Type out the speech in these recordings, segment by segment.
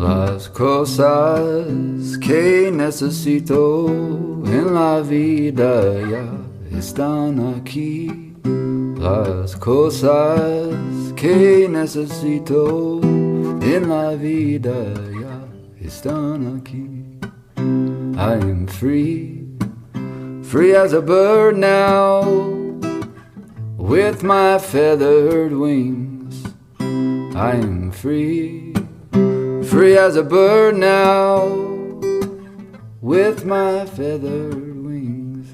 Las cosas que necesito en la vida ya están aquí. Las cosas que necesito en la vida ya están aquí. I am free, free as a bird now, with my feathered wings. I am free, free as a bird now, with my feathered wings.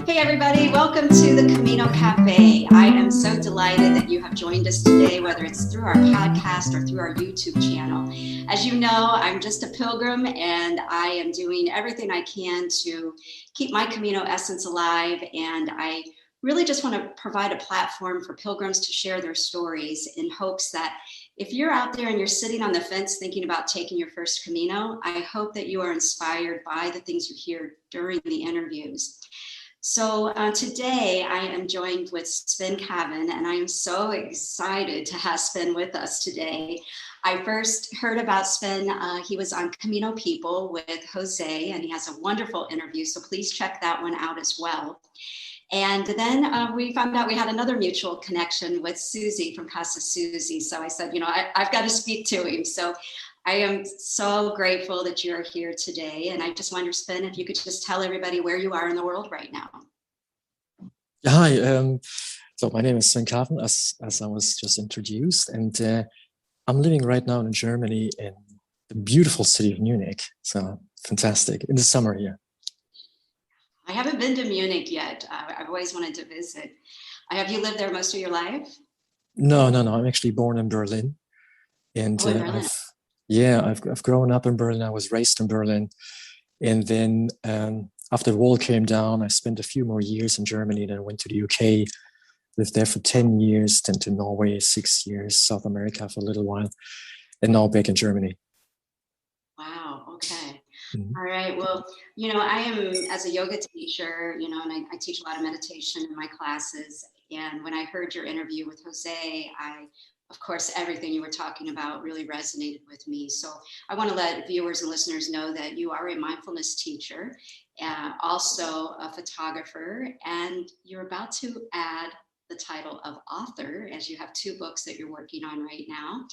Hey everybody, welcome to the Camino Cafe. I am so delighted that you have joined us today, whether it's through our podcast or through our YouTube channel. As you know, I'm just a pilgrim and I am doing everything I can to keep my Camino essence alive, and I really just want to provide a platform for pilgrims to share their stories in hopes that if you're out there and you're sitting on the fence thinking about taking your first Camino, I hope that you are inspired by the things you hear during the interviews. So today I am joined with Sven Kaven, and I am so excited to have Sven with us today. I first heard about Sven, he was on Camino People with Jose, and he has a wonderful interview, so please check that one out as well. And then we found out we had another mutual connection with Susie from Casa Susie. So I said, I've got to speak to him. So I am so grateful that you're here today. And I just wonder, Sven, if you could just tell everybody where you are in the world right now. Hi, so my name is Sven Kaven, as I was just introduced. And I'm living right now in Germany, in the beautiful city of Munich. So fantastic, in the summer here. I haven't been to Munich yet. I've always wanted to visit. Have you lived there most of your life? No. I'm actually born in Berlin. And Berlin. I've grown up in Berlin. I was raised in Berlin. And then after the wall came down, I spent a few more years in Germany. Then I went to the UK, lived there for 10 years, then to Norway, 6 years, South America for a little while, and now back in Germany. Wow, okay. Mm-hmm. All right. Well, I am, as a yoga teacher, and I teach a lot of meditation in my classes. And when I heard your interview with Jose, of course, everything you were talking about really resonated with me. So I want to let viewers and listeners know that you are a mindfulness teacher, also a photographer, and you're about to add the title of author, as you have 2 books that you're working on right now.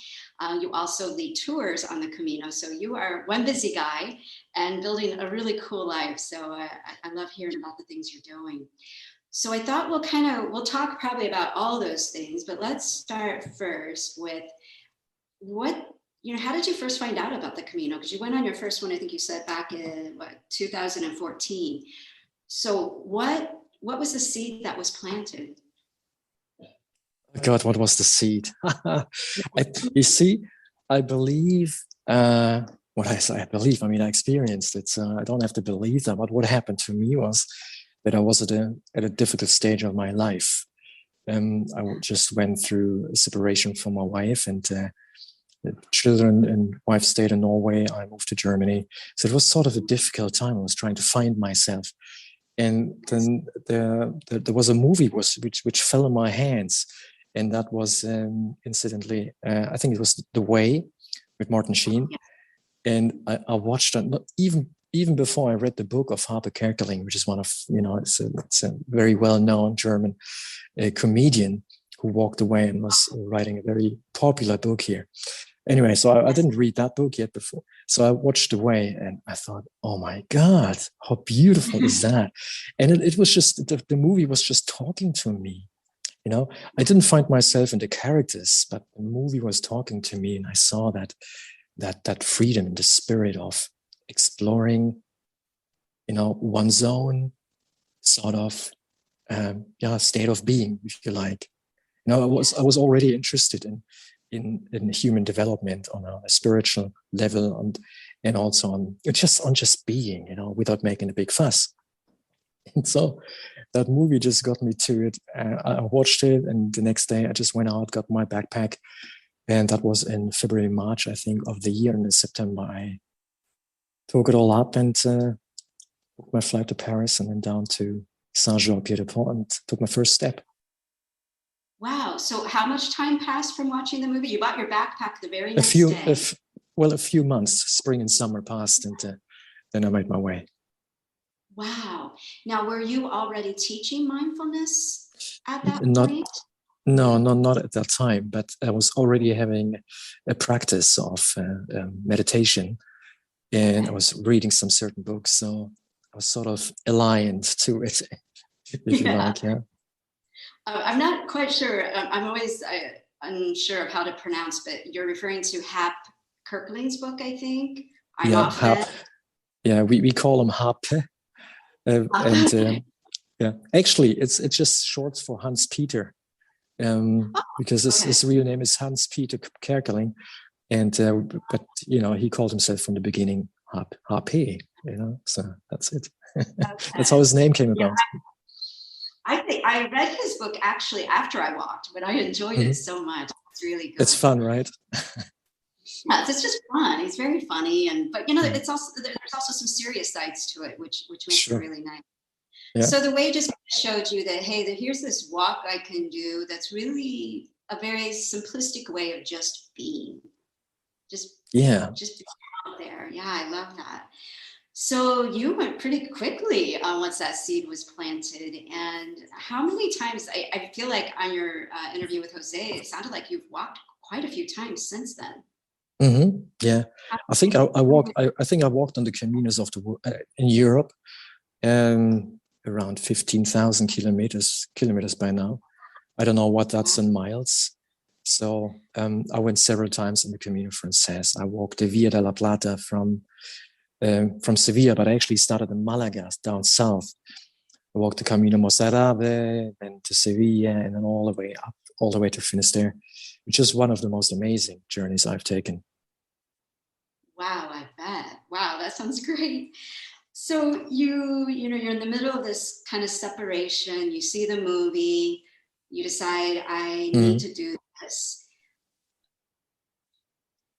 You also lead tours on the Camino. So you are one busy guy and building a really cool life. So I love hearing about the things you're doing. So I thought we'll talk probably about all those things, but let's start first with how did you first find out about the Camino? Because you went on your first one, I think you said back in 2014. So what was the seed that was planted? God, what was the seed? You see, I believe what I say. I experienced it. So I don't have to believe that. But what happened to me was that I was at a difficult stage of my life. I just went through a separation from my wife, and the children and wife stayed in Norway. I moved to Germany. So it was sort of a difficult time. I was trying to find myself. And then there was a movie which fell in my hands. And that was incidentally, I think it was The Way with Martin Sheen. And I watched it, even before I read the book of Harper Kerkeling, which is one of, it's a very well-known German comedian who walked away and was writing a very popular book here. Anyway, so I didn't read that book yet before. So I watched The Way and I thought, oh my God, how beautiful is that? And it was just, the movie was just talking to me. I didn't find myself in the characters, but the movie was talking to me, and I saw that freedom in the spirit of exploring, one's own sort of, state of being, if you like. I was already interested in human development on a spiritual level, and also on just being, without making a big fuss. And so that movie just got me to it. I watched it, and the next day I just went out, got my backpack, and that was in February, March, I think, of the year. And in September, I took it all up and booked my flight to Paris and then down to Saint-Jean-Pied-de-Pont and took my first step. Wow. So how much time passed from watching the movie? You bought your backpack the very next day. A few months, spring and summer passed, and then I made my way. Wow. Now, were you already teaching mindfulness at that point? No, not at that time, but I was already having a practice of meditation, and I was reading some certain books, so I was sort of aligned to it, if you like, yeah. I'm not quite sure. I'm always unsure of how to pronounce, but you're referring to Hap Kirkling's book, I think. Hap. Yeah, we call him Hap. Yeah, actually, it's just short for Hans Peter, because his real name is Hans Peter Kerkeling, and but he called himself from the beginning HP. So that's it. Okay. That's how his name came about. I think I read his book actually after I walked, but I enjoyed it so much. It's really good. It's fun, right? Yeah, it's just fun. He's very funny, but it's also there's also some serious sides to it, which makes it really nice. Yeah. So the way just showed you that, hey, here's this walk I can do that's really a very simplistic way of just being. Just being out there. Yeah, I love that. So you went pretty quickly once that seed was planted. And how many times, I feel like on your interview with Jose, it sounded like you've walked quite a few times since then. Mm-hmm. Yeah, I think I walked. I think I walked on the Caminos of in Europe, around 15,000 kilometers by now. I don't know what that's in miles. So I went several times on the Camino Frances. I walked the Via de la Plata from Sevilla, but I actually started in Malaga down south. I walked the Camino Mozarabe, then to Sevilla, and then all the way to Finnis, which is one of the most amazing journeys I've taken. Wow, I bet. Wow, that sounds great. So you're in the middle of this kind of separation. You see the movie, you decide I need to do this.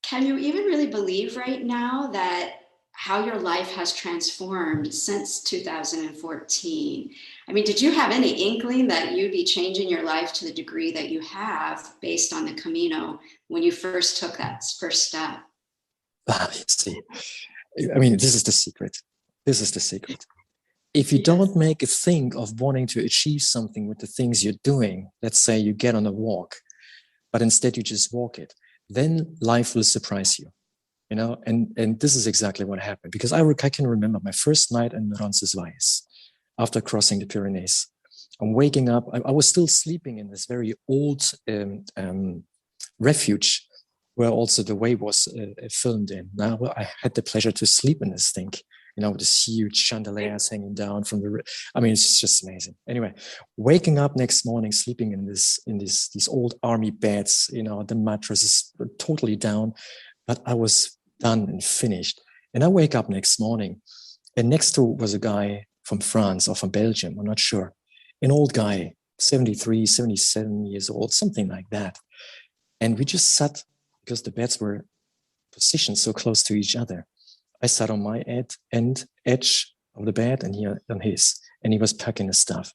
Can you even really believe right now that how your life has transformed since 2014? I mean, did you have any inkling that you'd be changing your life to the degree that you have based on the Camino when you first took that first step? See, I mean, this is the secret. If you don't make a thing of wanting to achieve something with the things you're doing, let's say you get on a walk, but instead you just walk it, then life will surprise you. And this is exactly what happened, because I can remember my first night in Roncesvalles after crossing the Pyrenees. I'm waking up. I was still sleeping in this very old refuge where also the way was filmed in. Now I had the pleasure to sleep in this thing, with this huge chandeliers hanging down from the. I mean, it's just amazing. Anyway, waking up next morning, sleeping in these old army beds. The mattress is totally down, but I was done and finished. And I wake up next morning, and next to was a guy from France or from Belgium, I'm not sure. An old guy, 73, 77 years old, something like that. And we just sat, because the beds were positioned so close to each other. I sat on my edge of the bed, and he on his, and he was packing his stuff.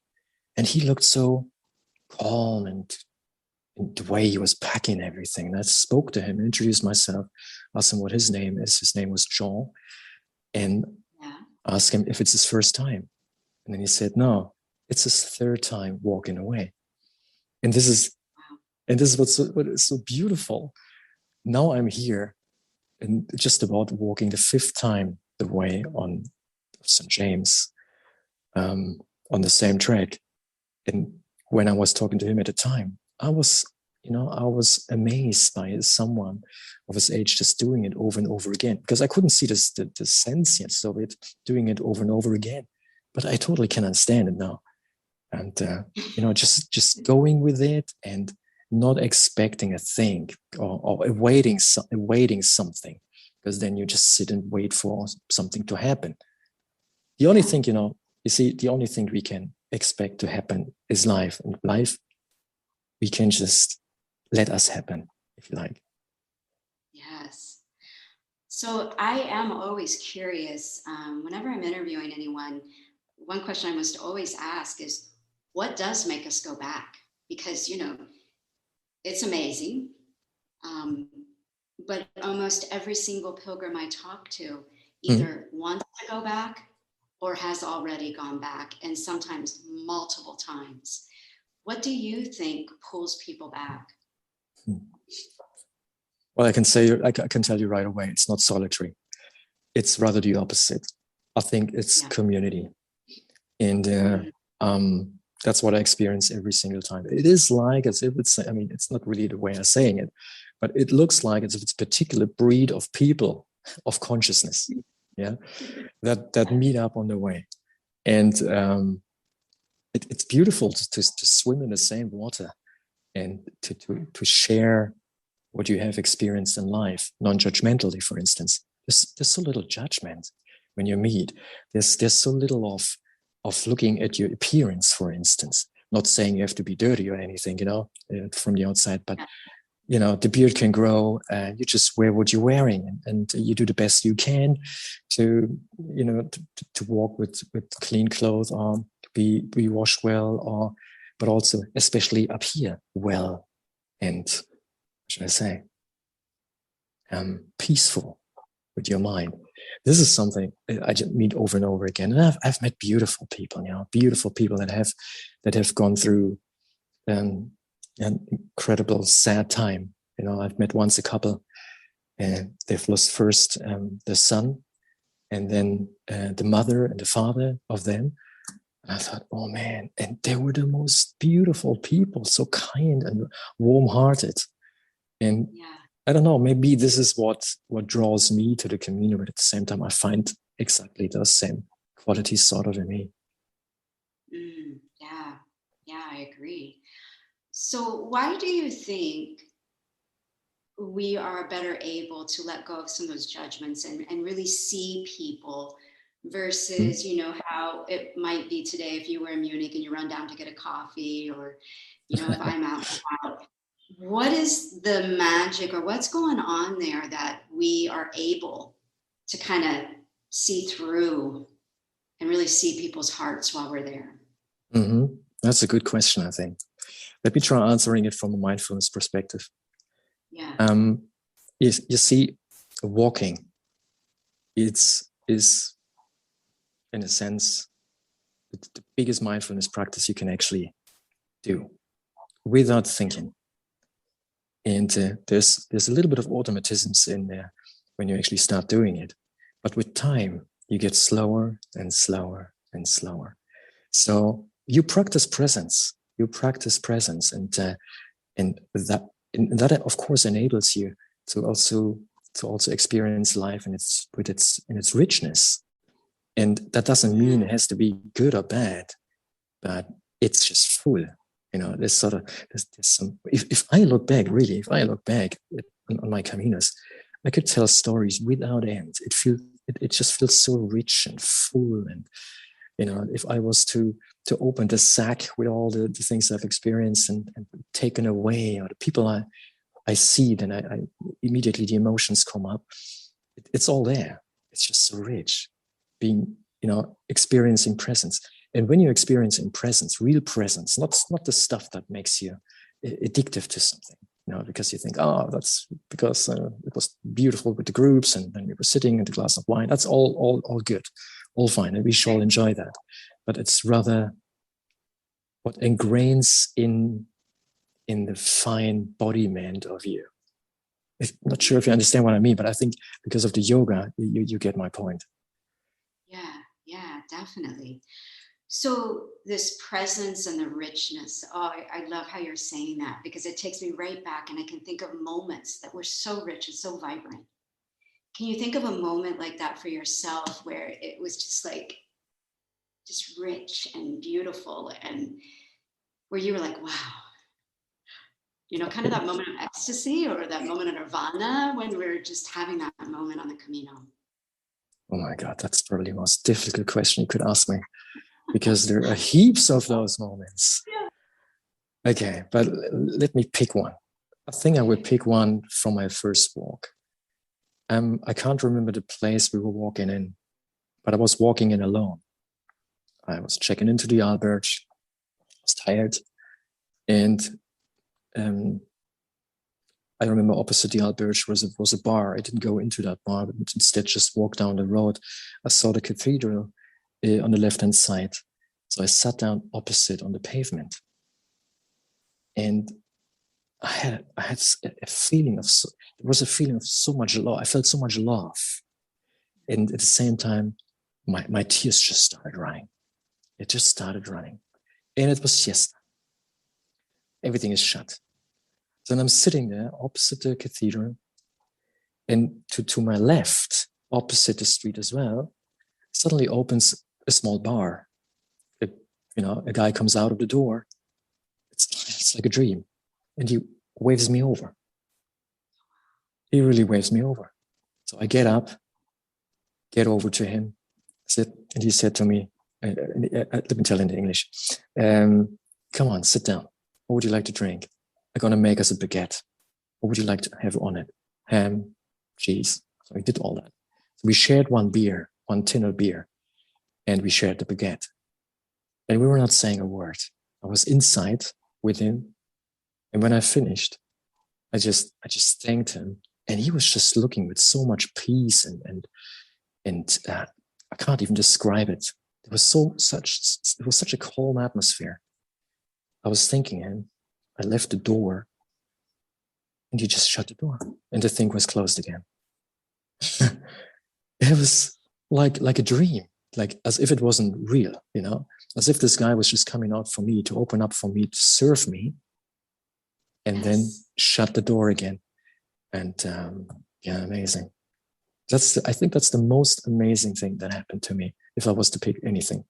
And he looked so calm and the way he was packing everything. And I spoke to him, introduced myself, asked him what his name is. His name was Jean, and asked him if it's his first time. And then he said, no, it's his third time walking away. And this is what is so beautiful. Now I'm here and just about walking the fifth time the way on St. James, on the same track. And when I was talking to him at the time, I was amazed by someone of his age just doing it over and over again, because I couldn't see the sense yet of it, doing it over and over again. But I totally can understand it now. And, just going with it and not expecting a thing or awaiting something, because then you just sit and wait for something to happen. The only thing, the only thing we can expect to happen is life. And life, we can just let us happen, if you like. Yes. So I am always curious, whenever I'm interviewing anyone, one question I must always ask is, what does make us go back? Because, it's amazing. But almost every single pilgrim I talk to either wants to go back or has already gone back, and sometimes multiple times. What do you think pulls people back? Well, I can tell you right away, it's not solitary. It's rather the opposite. I think it's community. And that's what I experience every single time. It is like, as if it's, it's not really the way I'm saying it, but it looks like as if it's a particular breed of people, of consciousness, that meet up on the way. And it's beautiful to swim in the same water and to share what you have experienced in life, non-judgmentally, for instance. There's so little judgment when you meet. There's so little of looking at your appearance, for instance. Not saying you have to be dirty or anything, from the outside, but the beard can grow, and you just wear what you're wearing, and you do the best you can to walk with clean clothes, or be washed well, but also, especially up here, well, and what should I say, peaceful with your mind. This is something I just meet over and over again, and I've met beautiful people, beautiful people that have gone through an incredible sad time. I've met once a couple, and they've lost first the son, and then the mother and the father of them. And I thought, oh man, and they were the most beautiful people, so kind and warm-hearted. And I don't know, maybe this is what draws me to the community, but at the same time, I find exactly those same qualities sort of in me. Yeah, I agree. So why do you think we are better able to let go of some of those judgments and really see people versus, how it might be today if you were in Munich and you run down to get a coffee, or, if I'm out and about? What is the magic, or what's going on there that we are able to kind of see through and really see people's hearts while we're there? That's a good question, I think. Let me try answering it from a mindfulness perspective. You see, walking, is in a sense the biggest mindfulness practice you can actually do without thinking. And there's a little bit of automatisms in there when you actually start doing it. But with time, you get slower and slower and slower. So you practice presence. And that of course enables you to also experience life in its richness. And that doesn't mean it has to be good or bad, but it's just full. There's some. If I look back on my caminos, I could tell stories without end. It just feels so rich and full. And if I was to open the sack with all the things I've experienced and taken away, or the people I see, then I immediately the emotions come up. It's all there. It's just so rich, being experiencing presence. And when you're experiencing presence, real presence, not the stuff that makes you addictive to something, because you think, that's because it was beautiful with the groups, and then we were sitting in the glass of wine. That's all good, all fine, and we should all enjoy that. But it's rather what ingrains in the fine embodiment of you. I'm not sure if you understand what I mean, but I think because of the yoga, you get my point. Yeah, definitely. So this presence and the richness, I love how you're saying that, because it takes me right back, and I can think of moments that were so rich and so vibrant. Can you think of a moment like that for yourself, where it was just rich and beautiful, and where you were like, wow, kind of that moment of ecstasy, or that moment of nirvana when we're just having that moment on the Camino? Oh my God, that's probably the most difficult question you could ask me, because there are heaps of those moments. Yeah. Okay, but let me pick one. I think I would pick one from my first walk. I can't remember the place we were walking in, but I was walking in alone. I was checking into the albergue. I was tired. And I remember opposite the albergue was a bar. I didn't go into that bar, but instead just walked down the road. I saw the cathedral on the left-hand side. So I sat down opposite on the pavement. And I had a feeling of, there was a feeling of so much love. I felt so much love. And at the same time, my tears just started running. It just started running. And it was siesta. Everything is shut. So then I'm sitting there opposite the cathedral, and to my left, opposite the street as well, suddenly opens a small bar. A guy comes out of the door. It's like a dream. And he waves me over. He really waves me over. So I get up, get over to him, sit, and he said to me, let me tell in English, come on, sit down. What would you like to drink? I'm going to make us a baguette. What would you like to have on it? Ham, cheese. So we did all that. So we shared one tin of beer, and we shared the baguette. And we were not saying a word. I was inside with him. And when I finished, I just thanked him. And he was just looking with so much peace and I can't even describe it. It was such a calm atmosphere. I was thanking him. I left the door, and he just shut the door, and the thing was closed again. It was like a dream, like as if it wasn't real, as if this guy was just coming out for me, to open up for me, to serve me, and then shut the door again. And amazing. I think that's the most amazing thing that happened to me, if I was to pick anything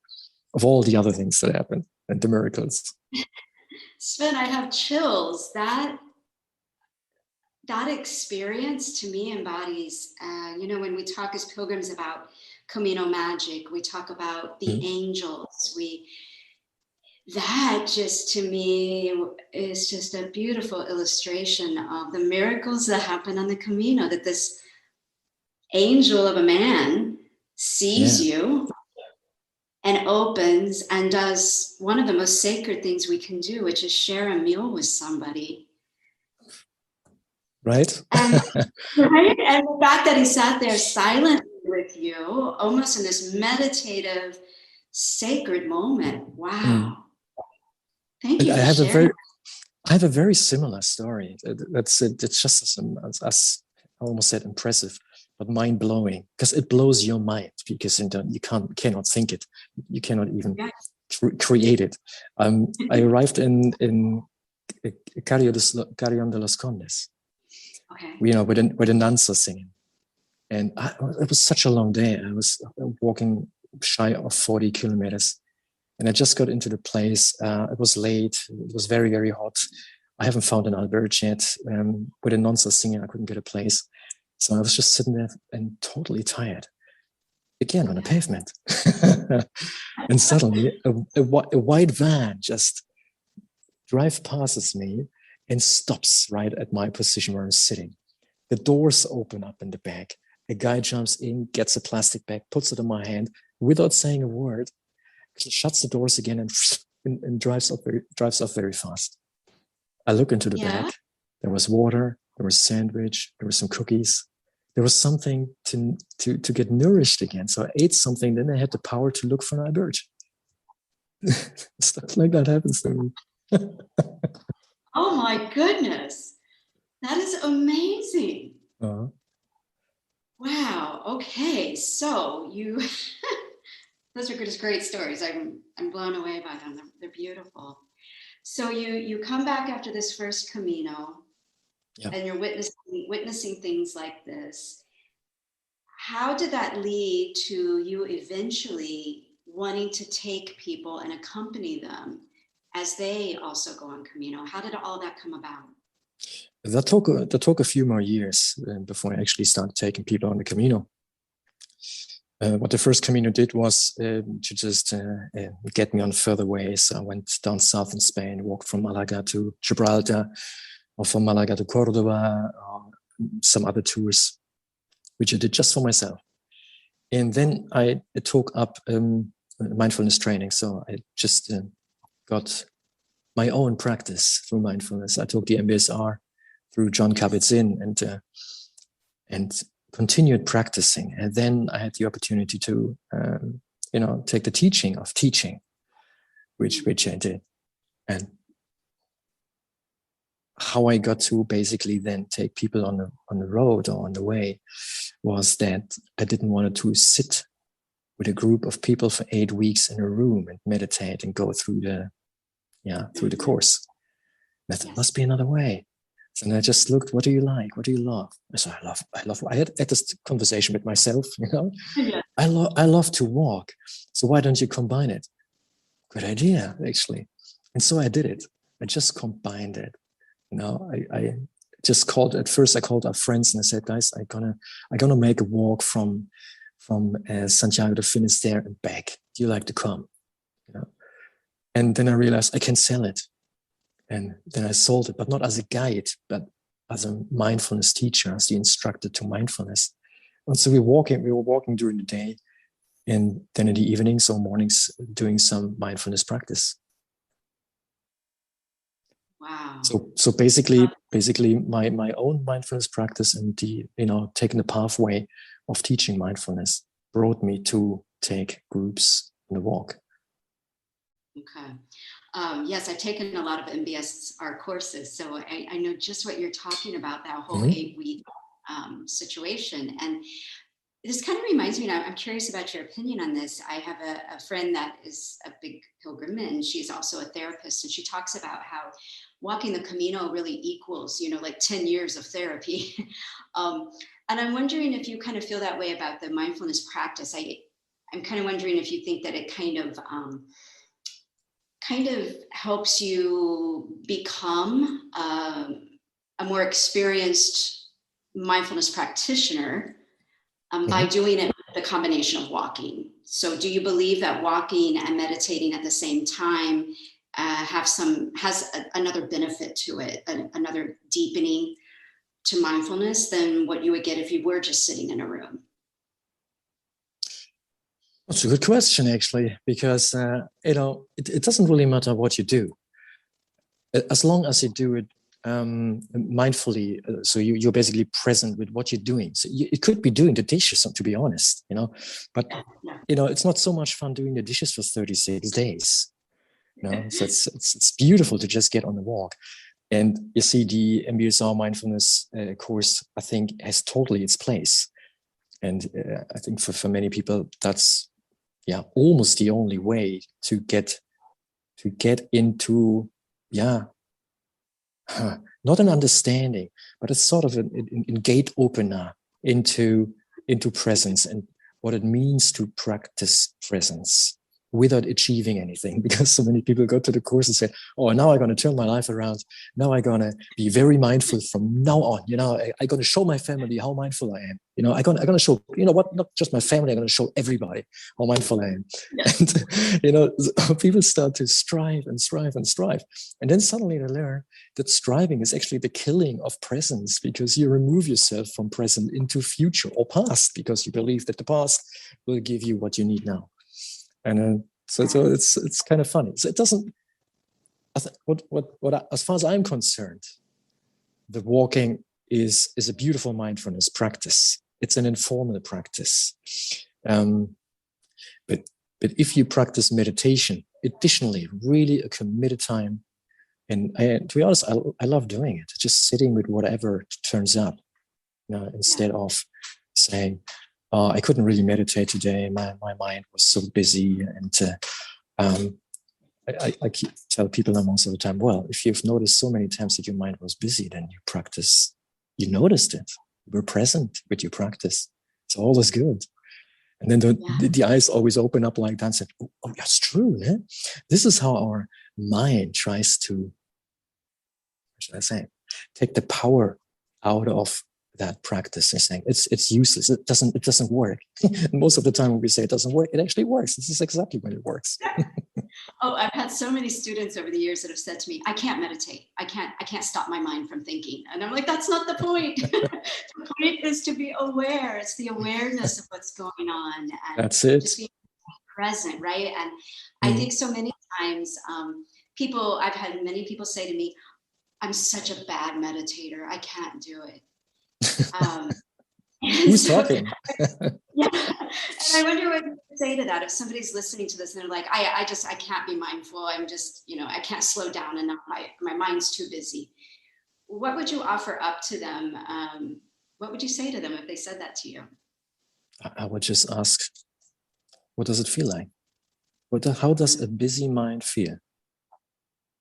of all the other things that happened and the miracles. Sven, I have chills. That experience to me embodies, when we talk as pilgrims about Camino magic, we talk about the angels. That just, to me, is just a beautiful illustration of the miracles that happen on the Camino, that this angel of a man sees you and opens and does one of the most sacred things we can do, which is share a meal with somebody. Right? And the fact that he sat there silently with you, almost in this meditative, sacred moment. Wow. Thank you for sharing. I have a very similar story. It's just as I almost said impressive, but mind-blowing, because it blows your mind, because you cannot think it. You cannot even create it. I arrived in Carrion de los Condes, where the nuns are singing. And it was such a long day. I was walking shy of 40 kilometers. And I just got into the place. It was late. It was very, very hot. I haven't found an albergue yet. Where the nuns are singing, I couldn't get a place. So I was just sitting there and totally tired. Again, on the pavement. And suddenly a white van just drives past me and stops right at my position where I'm sitting. The doors open up in the back. A guy jumps in, gets a plastic bag, puts it in my hand without saying a word. He shuts the doors again and drives off very fast. I look into the bag. There was water, there was sandwich, there were some cookies. There was something to get nourished again. So I ate something, then I had the power to look for an albergue. Stuff like that happens to me. Oh my goodness. That is amazing. Uh-huh. Wow. Okay. So those are just great stories. I'm blown away by them. They're beautiful. So you come back after this first Camino, and you're witnessing things like this. How did that lead to you eventually wanting to take people and accompany them as they also go on Camino? How did all that come about? That took a few more years before I actually started taking people on the Camino. What the first Camino did was to just get me on further ways. I went down south in Spain, walked from Malaga to Gibraltar, or from Malaga to Cordoba, or some other tours. which I did just for myself. And then I took up mindfulness training. So I just got my own practice through mindfulness. I took the MBSR through John Kabat-Zinn and continued practicing. And then I had the opportunity to, take the teaching of teaching, which I did. And how I got to basically then take people on the road or on the way was that I didn't want to sit with a group of people for 8 weeks in a room and meditate and go through the course. And I thought, must be another way. So then I just looked, what do you like? What do you love? I said, I love. I had this conversation with myself, Yeah. I love to walk. So why don't you combine it? Good idea, actually. And so I did it. I just combined it. I just called, at first I called our friends and I said, guys, I'm gonna make a walk from Santiago to Finnis there and back. Do you like to come? And then I realized I can sell it. And then I sold it, but not as a guide, but as a mindfulness teacher, as the instructor to mindfulness. And so we were walking during the day, and then in the evenings or mornings doing some mindfulness practice. Wow. So basically my own mindfulness practice and taking the pathway of teaching mindfulness brought me to take groups on the walk. Okay. Yes, I've taken a lot of MBSR courses, so I know just what you're talking about, that whole 8-week situation. And this kind of reminds me, and I'm curious about your opinion on this. I have a friend that is a big pilgrim, and she's also a therapist, and she talks about how walking the Camino really equals, like 10 years of therapy. And I'm wondering if you kind of feel that way about the mindfulness practice. I'm kind of wondering if you think that it kind of helps you become a more experienced mindfulness practitioner by doing it with the combination of walking. So do you believe that walking and meditating at the same time has another benefit to it, another deepening to mindfulness than what you would get if you were just sitting in a room? That's a good question, actually, because it doesn't really matter what you do, as long as you do it mindfully. So you're basically present with what you're doing. So it could be doing the dishes, to be honest, but it's not so much fun doing the dishes for 36 days. So it's beautiful to just get on the walk. And you see, the MBSR mindfulness course, I think, has totally its place. And I think for many people, that's almost the only way to get into not an understanding, but it's sort of a gate opener into presence and what it means to practice presence without achieving anything. Because so many people go to the course and say, oh, now I'm going to turn my life around. Now I'm going to be very mindful from now on. I'm going to show my family how mindful I am. I'm going to show, not just my family, I'm going to show everybody how mindful I am. Yeah. And, people start to strive and strive and strive. And then suddenly they learn that striving is actually the killing of presence, because you remove yourself from present into future or past, because you believe that the past will give you what you need now. And so it's kind of funny. So it doesn't. What as far as I'm concerned, the walking is a beautiful mindfulness practice. It's an informal practice. But if you practice meditation, additionally, really a committed time. And to be honest, I love doing it. Just sitting with whatever turns up, instead of saying, I couldn't really meditate today. My mind was so busy. And I tell people most of the time, well, if you've noticed so many times that your mind was busy, then you noticed it. You were present with your practice. It's always good. And then the eyes always open up like that and said, oh, that's true. Yeah? This is how our mind tries to, what should I say, take the power out of that practice and saying it's useless. It doesn't work. Most of the time when we say it doesn't work, it actually works. This is exactly when it works. Oh, I've had so many students over the years that have said to me, I can't meditate. I can't stop my mind from thinking. And I'm like, that's not the point. The point is to be aware. It's the awareness of what's going on. And That's it. just being present, right? And I think so many times I've had many people say to me, I'm such a bad meditator. I can't do it. Who's talking? Yeah. And I wonder what you would say to that if somebody's listening to this and they're like, I can't be mindful. I'm just, I can't slow down enough. My mind's too busy. What would you offer up to them? What would you say to them if they said that to you? I would just ask, what does it feel like? How does a busy mind feel?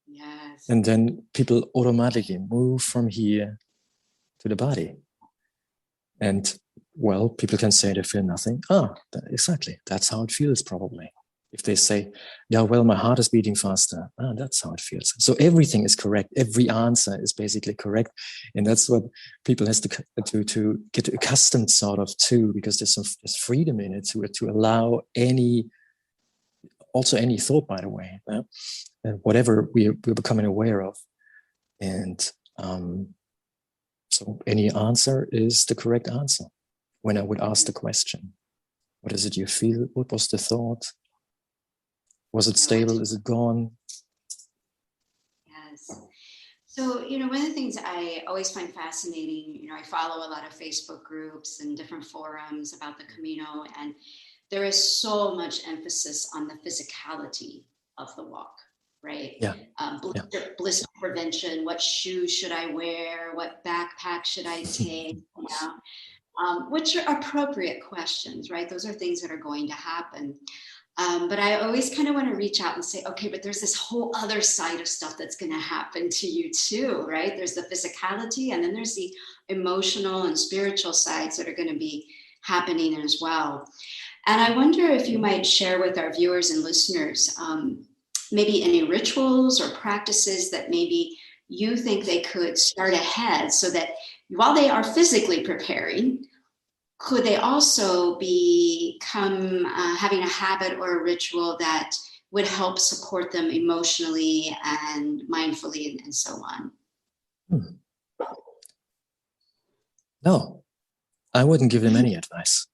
Yes. And then people automatically move from here to the body. And, well, people can say they feel nothing. Exactly. That's how it feels probably. If they say, yeah, well, my heart is beating faster. That's how it feels. So everything is correct. Every answer is basically correct. And that's what people has to get accustomed sort of to, because there's freedom in it to allow any thought, by the way, whatever we're becoming aware of. And so any answer is the correct answer. When I would ask the question, what is it you feel? What was the thought? Was it stable? Is it gone? Yes. So, one of the things I always find fascinating, I follow a lot of Facebook groups and different forums about the Camino, and there is so much emphasis on the physicality of the walk, right? Yeah. Blister prevention, what shoes should I wear? What backpack should I take? Which are appropriate questions, right? Those are things that are going to happen. But I always kind of want to reach out and say, okay, but there's this whole other side of stuff that's going to happen to you too, right? There's the physicality, and then there's the emotional and spiritual sides that are going to be happening as well. And I wonder if you might share with our viewers and listeners maybe any rituals or practices that maybe you think they could start ahead, so that while they are physically preparing, could they also become having a habit or a ritual that would help support them emotionally and mindfully and so on? No, I wouldn't give them any advice.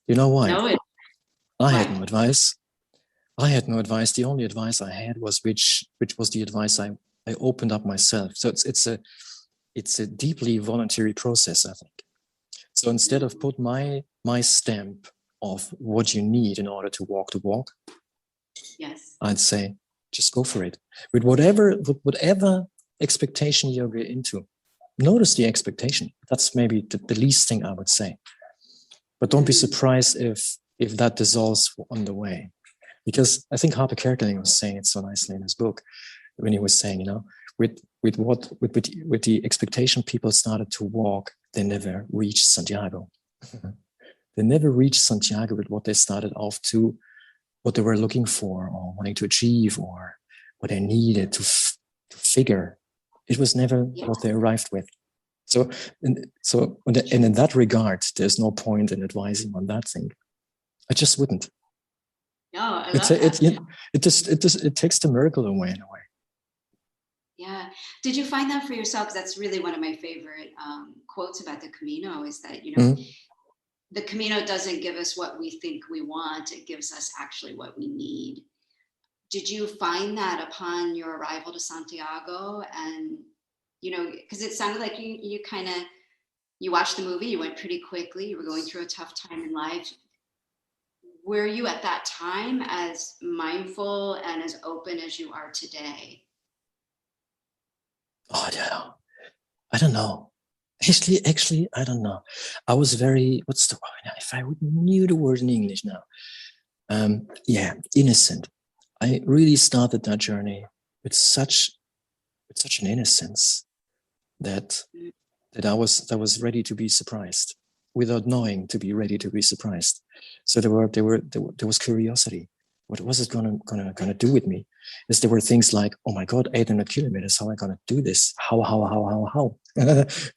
You know why? No, I had no advice. The only advice I had was which was the advice I opened up myself. So it's a deeply voluntary process, I think. So instead of put my stamp of what you need in order to walk the walk, yes, I'd say just go for it. With whatever expectation you're into. Notice the expectation. That's maybe the least thing I would say. But don't be surprised if that dissolves on the way. Because I think Harper Kerkeling was saying it so nicely in his book when he was saying, with the expectation people started to walk, they never reached Santiago. They never reached Santiago with what they started off to, what they were looking for or wanting to achieve or what they needed to figure. It was never what they arrived with. So in that regard, there's no point in advising on that thing. I just wouldn't. No, I love that. It takes the miracle away in a way. Yeah. Did you find that for yourself? Because that's really one of my favorite quotes about the Camino is that, the Camino doesn't give us what we think we want. It gives us actually what we need. Did you find that upon your arrival to Santiago? And, because it sounded like you watched the movie, you went pretty quickly, you were going through a tough time in life. Were you at that time as mindful and as open as you are today? Oh, I don't know. Actually, I don't know. I was very, what's the word? If I knew the word in English now. Innocent. I really started that journey with such an innocence that I was ready to be surprised without knowing to be ready to be surprised. So there was curiosity. What was it gonna do with me? Is there were things like, oh my God, 800 kilometers. How am I gonna do this? How?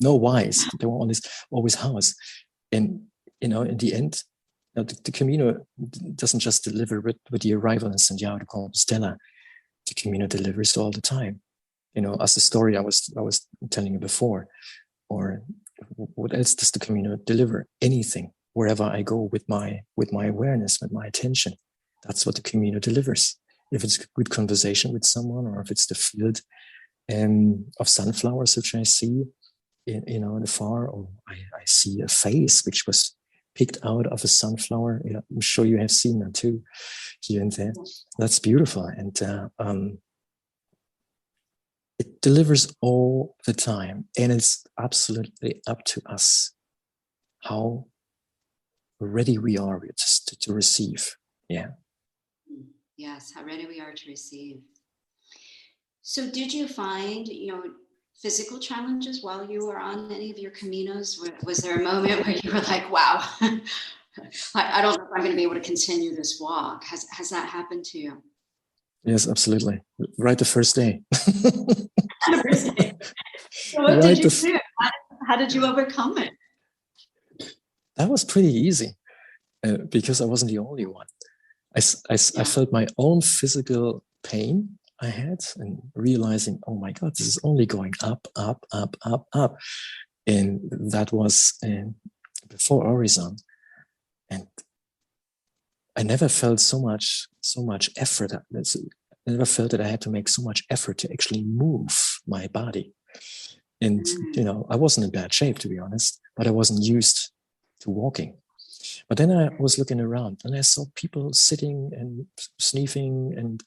No whys. There were always hows. And in the end, the Camino doesn't just deliver with the arrival in Santiago de Compostela. the Camino delivers all the time. As the story I was telling you before, or what else does the Camino deliver? Anything, wherever I go with my awareness, with my attention, that's what the Camino delivers. If it's a good conversation with someone, or if it's the field of sunflowers which I see in the far, or I see a face which was picked out of a sunflower. I'm sure you have seen that too, here and there. That's beautiful, and it delivers all the time, and it's absolutely up to us how ready we are just to receive. Yeah. Yes, how ready we are to receive. So did you find, physical challenges while you were on any of your Caminos? Was there a moment where you were like, wow, I don't know if I'm going to be able to continue this walk? Has that happened to you? Yes, absolutely. Right the first day. So what did you do? How did you overcome it? That was pretty easy because I wasn't the only one. I felt my own physical pain I had, and realizing, oh my God, this is only going up, up, up, up, up. And that was before Horizon. And I never felt so much effort. I never felt that I had to make so much effort to actually move my body. And, I wasn't in bad shape, to be honest, but I wasn't used to walking. But then I was looking around, and I saw people sitting and sniffing and,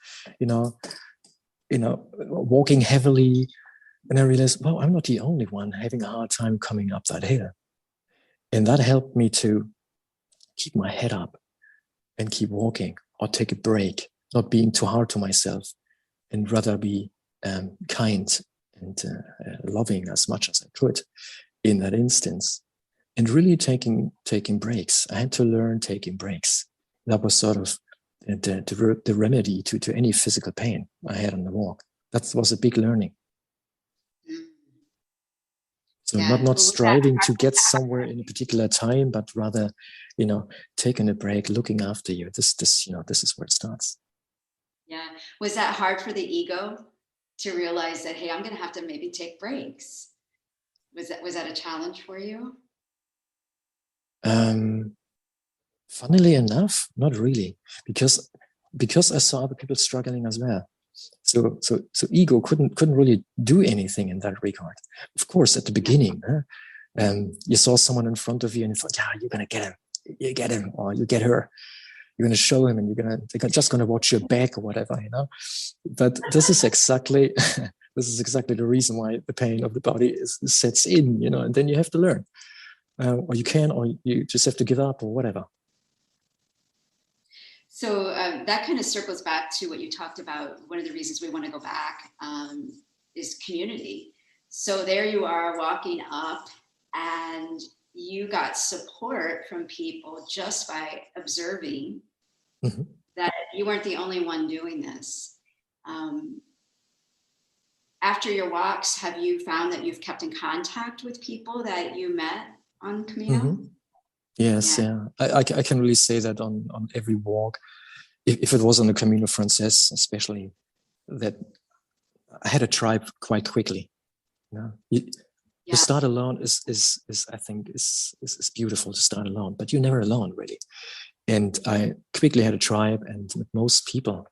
walking heavily. And I realized, well, I'm not the only one having a hard time coming up that hill. And that helped me to keep my head up and keep walking, or take a break, not being too hard to myself, and rather be kind and loving as much as I could in that instance. And really taking breaks. I had to learn taking breaks. That was sort of the remedy to any physical pain I had on the walk. That was a big learning. So not striving to get somewhere in a particular time, but rather, taking a break, looking after you. This is where it starts. Yeah. Was that hard for the ego to realize that, hey, I'm going to have to maybe take breaks? Was that a challenge for you? Funnily enough, not really, because I saw other people struggling as well. So ego couldn't really do anything in that regard. Of course, at the beginning, you saw someone in front of you and you thought, yeah, you're gonna get him, you get him, or you get her. You're gonna show him, and they're just gonna watch your back or whatever, But this is exactly the reason why the pain of the body sets in, and then you have to learn. Or you can, or you just have to give up, or whatever. So that kind of circles back to what you talked about. One of the reasons we want to go back is community. So there you are walking up, and you got support from people just by observing that you weren't the only one doing this. After your walks, have you found that you've kept in contact with people that you met on Camino? Yes, yeah. I can really say that on every walk. If it was on the Camino Frances, especially, that I had a tribe quite quickly. To start alone is I think is beautiful to start alone, but you're never alone really. And I quickly had a tribe, and with most people,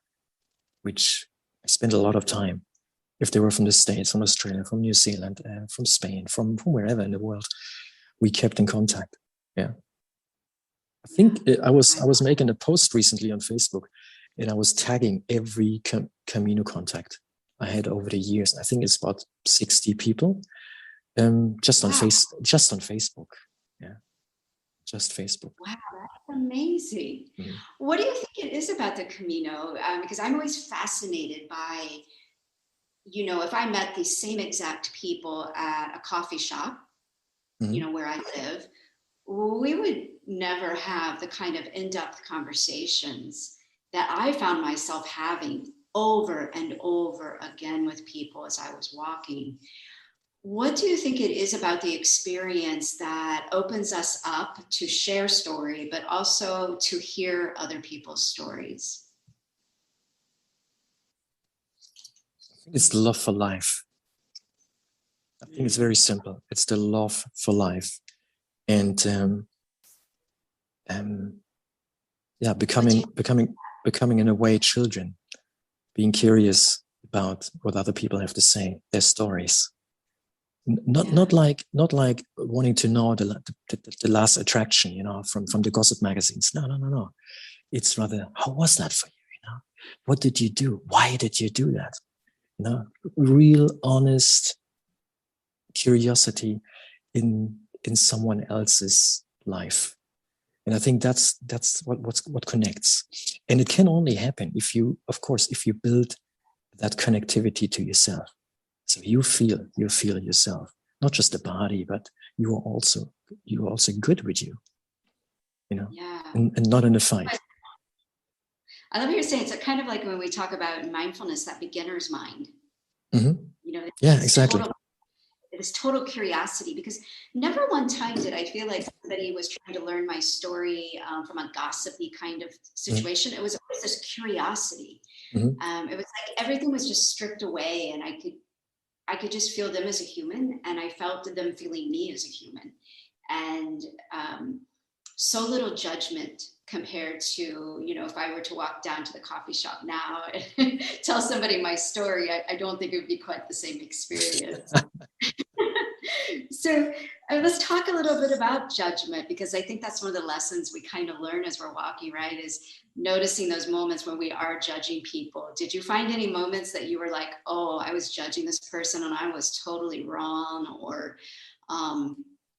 which I spent a lot of time, if they were from the States, from Australia, from New Zealand, from Spain, from wherever in the world, we kept in contact. Yeah. I think I was making a post recently on Facebook, and I was tagging every Camino contact I had over the years. I think it's about 60 people, just on Facebook. Yeah, just Facebook. Wow, that's amazing. What do you think it is about the Camino? Because I'm always fascinated by, if I met these same exact people at a coffee shop, where I live, we would never have the kind of in-depth conversations that I found myself having over and over again with people as I was walking. What do you think it is about the experience that opens us up to share story, but also to hear other people's stories? It's the love for life. I think it's very simple. It's the love for life, and becoming in a way children, being curious about what other people have to say, their stories. Not like wanting to know the last attraction, from the gossip magazines. No. It's rather, how was that for you? What did you do? Why did you do that? Real honest curiosity in someone else's life. And I think that's what connects. And it can only happen if you build that connectivity to yourself. So you feel yourself, not just the body, but you are also good with you, and not in a fight. I love what you're saying. It's kind of like when we talk about mindfulness, that beginner's mind. Mm-hmm. Exactly. This total curiosity, because never one time did I feel like somebody was trying to learn my story from a gossipy kind of situation. It was always this curiosity. It was like everything was just stripped away, and I could just feel them as a human, and I felt them feeling me as a human, and so little judgment compared to, if I were to walk down to the coffee shop now and tell somebody my story, I don't think it would be quite the same experience. So let's talk a little bit about judgment, because I think that's one of the lessons we kind of learn as we're walking, right? Is noticing those moments when we are judging people. Did you find any moments that you were like, oh, I was judging this person and I was totally wrong, or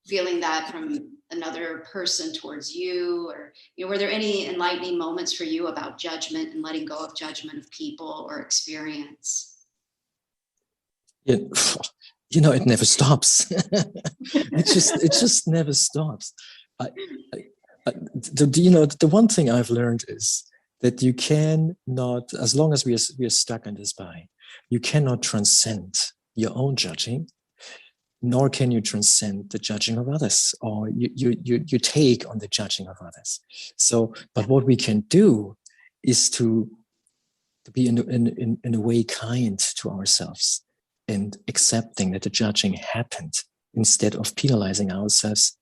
feeling that from another person towards you, or were there any enlightening moments for you about judgment and letting go of judgment of people or experience? Yeah. It never stops. it just never stops. The one thing I've learned is that you cannot, as long as we are stuck in this body, you cannot transcend your own judging, nor can you transcend the judging of others, or you take on the judging of others. So, but what we can do is to be in a way kind to ourselves, and accepting that the judging happened, instead of penalizing ourselves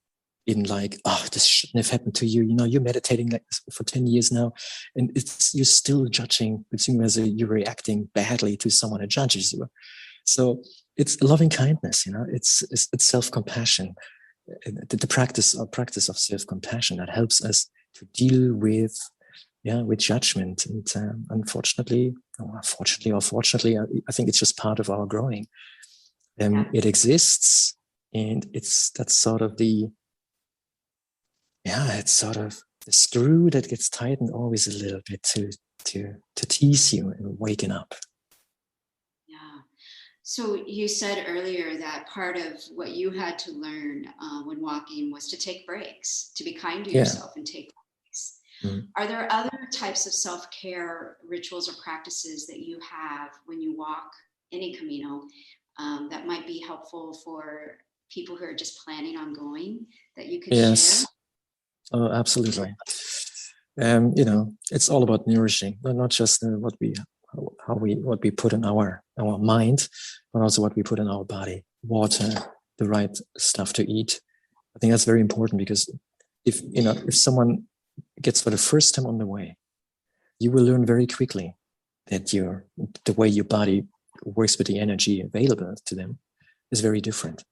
in like, oh, this shouldn't have happened to you. You're meditating like this for 10 years now, and you're still judging, it seems as you're reacting badly to someone who judges you. So it's loving kindness, it's self-compassion, the practice of self-compassion that helps us to deal with judgment. And unfortunately or fortunately, I think it's just part of our growing. It exists, and that's sort of it's sort of the screw that gets tightened always a little bit to tease you and waken up. Yeah. So you said earlier that part of what you had to learn when walking was to take breaks, to be kind to yourself and take breaks. Mm-hmm. Are there other types of self-care rituals or practices that you have when you walk any Camino that might be helpful for people who are just planning on going, that you could share? Oh, absolutely. It's all about nourishing, not just what we put in our mind, but also what we put in our body. Water, the right stuff to eat. I think that's very important, because if someone gets for the first time on the way, you will learn very quickly that the way your body works with the energy available to them is very different.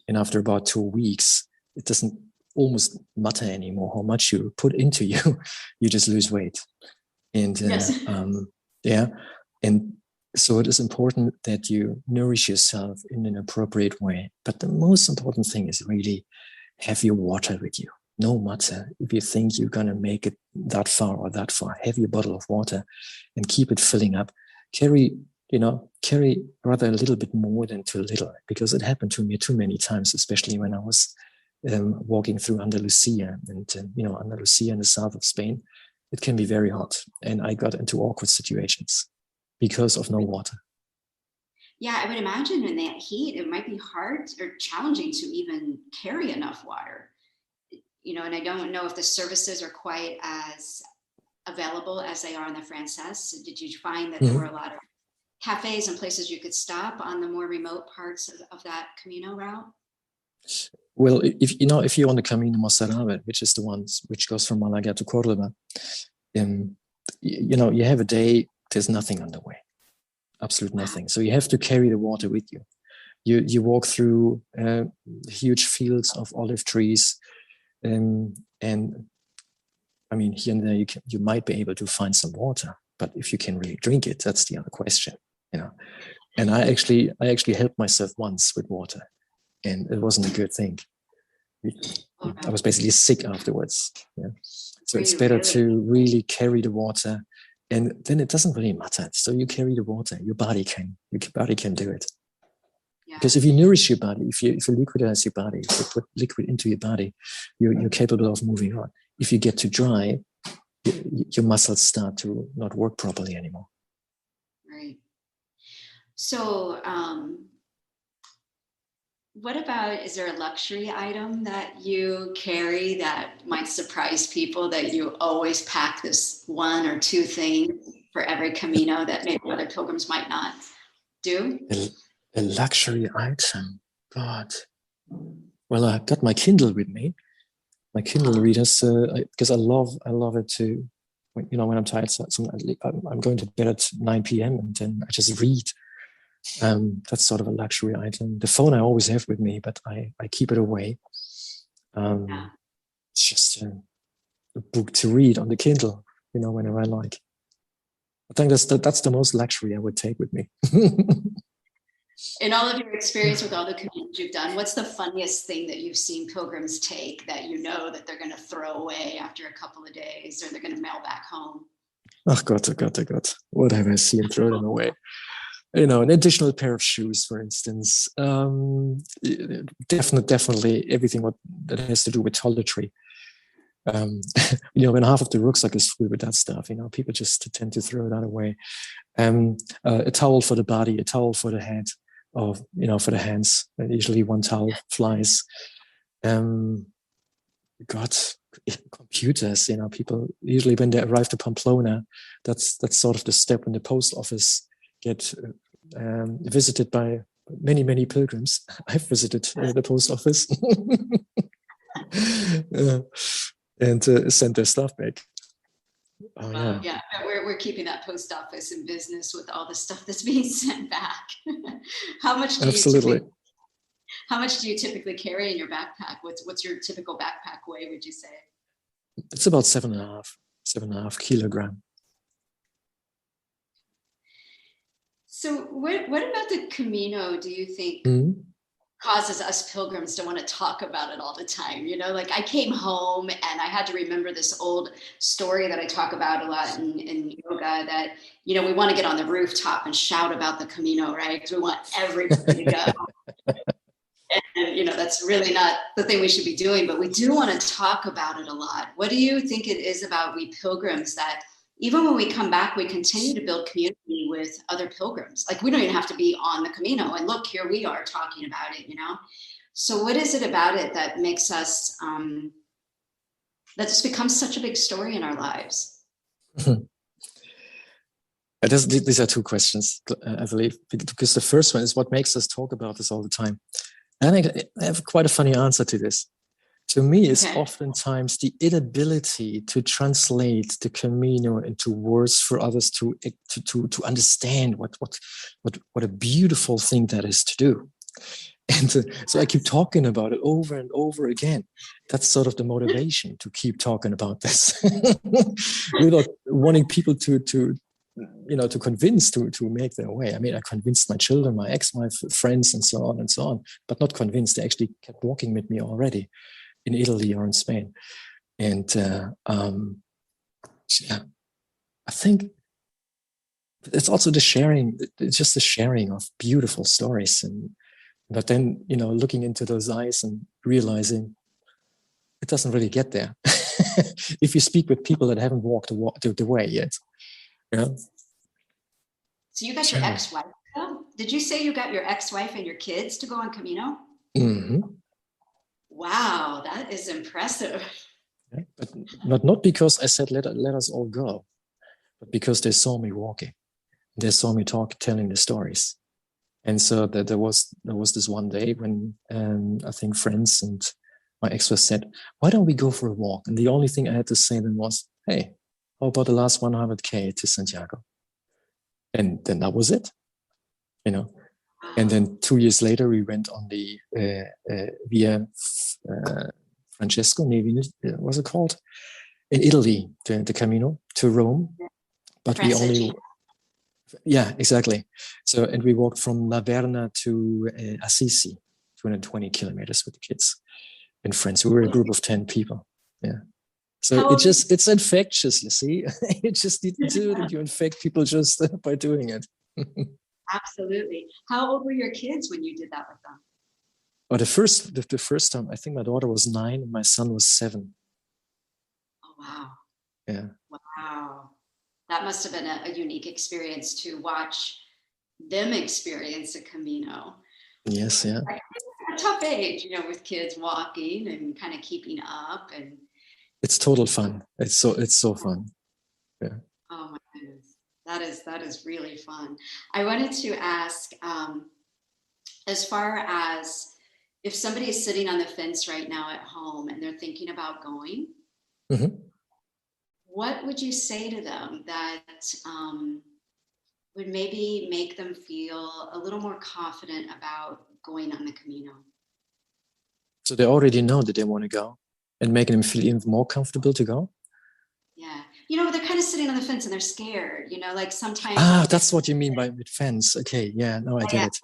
And after about 2 weeks, it doesn't almost matter anymore how much you put into you. You just lose weight. And and so it is important that you nourish yourself in an appropriate way. But the most important thing is really have your water with you. No matter if you think you're going to make it that far or that far, have your bottle of water and keep it filling up. Carry rather a little bit more than too little, because it happened to me too many times, especially when I was walking through Andalusia. And Andalusia in the south of Spain, it can be very hot, and I got into awkward situations because of no water. Yeah, I would imagine in that heat, it might be hard or challenging to even carry enough water. And I don't know if the services are quite as available as they are in the Frances. Did you find that there were a lot of cafes and places you could stop on the more remote parts of that Camino route? Well, if you're on the Camino Concierge, which is the ones which goes from Malaga to Cordoba, you have a day, there's nothing on the way, absolute nothing. So you have to carry the water with you. You walk through huge fields of olive trees, and I mean, here and there you might be able to find some water, but if you can really drink it, that's the other question, And I actually helped myself once with water, and it wasn't a good thing. I was basically sick afterwards. Yeah. So it's better to really carry the water, and then it doesn't really matter. So you carry the water, your body can do it. Yeah. Because if you nourish your body, if you liquidize your body, if you put liquid into your body, you're capable of moving on. If you get too dry, your muscles start to not work properly anymore. Right. So, what about, is there a luxury item that you carry that might surprise people, that you always pack this one or two things for every Camino that maybe other pilgrims might not do? A luxury item? God. Well, I've got my Kindle with me. My Kindle readers, because I love it too. When I'm tired, so I'm going to bed at 9 p.m. and then I just read. That's sort of a luxury item. The phone I always have with me, but I keep it away. It's just a book to read on the Kindle, whenever I like. I think that's the most luxury I would take with me. In all of your experience with all the communities you've done, what's the funniest thing that you've seen pilgrims take that that they're going to throw away after a couple of days, or they're going to mail back home? Oh God. What have I seen throw them away? An additional pair of shoes, for instance. Definitely everything that has to do with toiletry. When half of the rucksack is full with that stuff, people just tend to throw that away. A towel for the body, a towel for the head, or for the hands. Usually one towel flies. Computers. People usually, when they arrive to Pamplona, that's sort of the step when the post office get visited by many pilgrims. I've visited the post office and sent their stuff back. Yeah, we're keeping that post office in business with all the stuff that's being sent back. How much do you typically carry in your backpack? What's your typical backpack weigh, would you say? It's about 7.5 kilogram. So what about the Camino, do you think causes us pilgrims to want to talk about it all the time? Like I came home and I had to remember this old story that I talk about a lot in yoga, that, we want to get on the rooftop and shout about the Camino, right? Because we want everybody to go. And, that's really not the thing we should be doing, but we do want to talk about it a lot. What do you think it is about we pilgrims that even when we come back, we continue to build community with other pilgrims? Like we don't even have to be on the Camino, and look, here we are talking about it, So what is it about it that makes us, that just becomes such a big story in our lives? These are two questions, I believe, because the first one is what makes us talk about this all the time. And I think I have quite a funny answer to this. To me, it's oftentimes the inability to translate the Camino into words for others to understand what a beautiful thing that is to do. And so I keep talking about it over and over again. That's sort of the motivation to keep talking about this, without wanting people to convince to make their way. I mean, I convinced my children, my ex-wife, friends, and so on, but not convinced. They actually kept walking with me already in Italy or in Spain. And I think it's also the sharing. It's just the sharing of beautiful stories. But then, looking into those eyes and realizing it doesn't really get there. If you speak with people that haven't walked the way yet. Yeah. So you got your ex-wife. Did you say you got your ex-wife and your kids to go on Camino? Mm-hmm. Wow, that is impressive. Yeah, but not because I said let us all go, but because they saw me walking. They saw me telling the stories. And so that there was this one day when I think friends and my ex was said, why don't we go for a walk? And the only thing I had to say then was, hey, how about the last 100K to Santiago? And then that was it, you know. And then 2 years later, we went on the Via Francesco, maybe was it called? In Italy, the Camino to Rome. But we only... Yeah, exactly. So, and we walked from La Verna to Assisi, 220 kilometers with the kids and friends. We were a group of 10 people. Yeah. So it's infectious, you see. You just need to do it and you infect people just by doing it. Absolutely. How old were your kids when you did that with them? Oh, the first time, I think my daughter was 9 and my son was 7. Oh, wow. Yeah. Wow. That must have been a unique experience to watch them experience a Camino. Yes, yeah. A tough age, you know, with kids walking and kind of keeping up, and it's total fun. It's so fun. Yeah. Oh my goodness, that is really fun. I wanted to ask, as far as if somebody is sitting on the fence right now at home and they're thinking about going. Mm-hmm. What would you say to them that would maybe make them feel a little more confident about going on the Camino? So they already know that they want to go, and making them feel even more comfortable to go? Yeah. You know, they're kind of sitting on the fence and they're scared, you know, like sometimes... that's what you mean by with fence. Okay, yeah, no, I get it.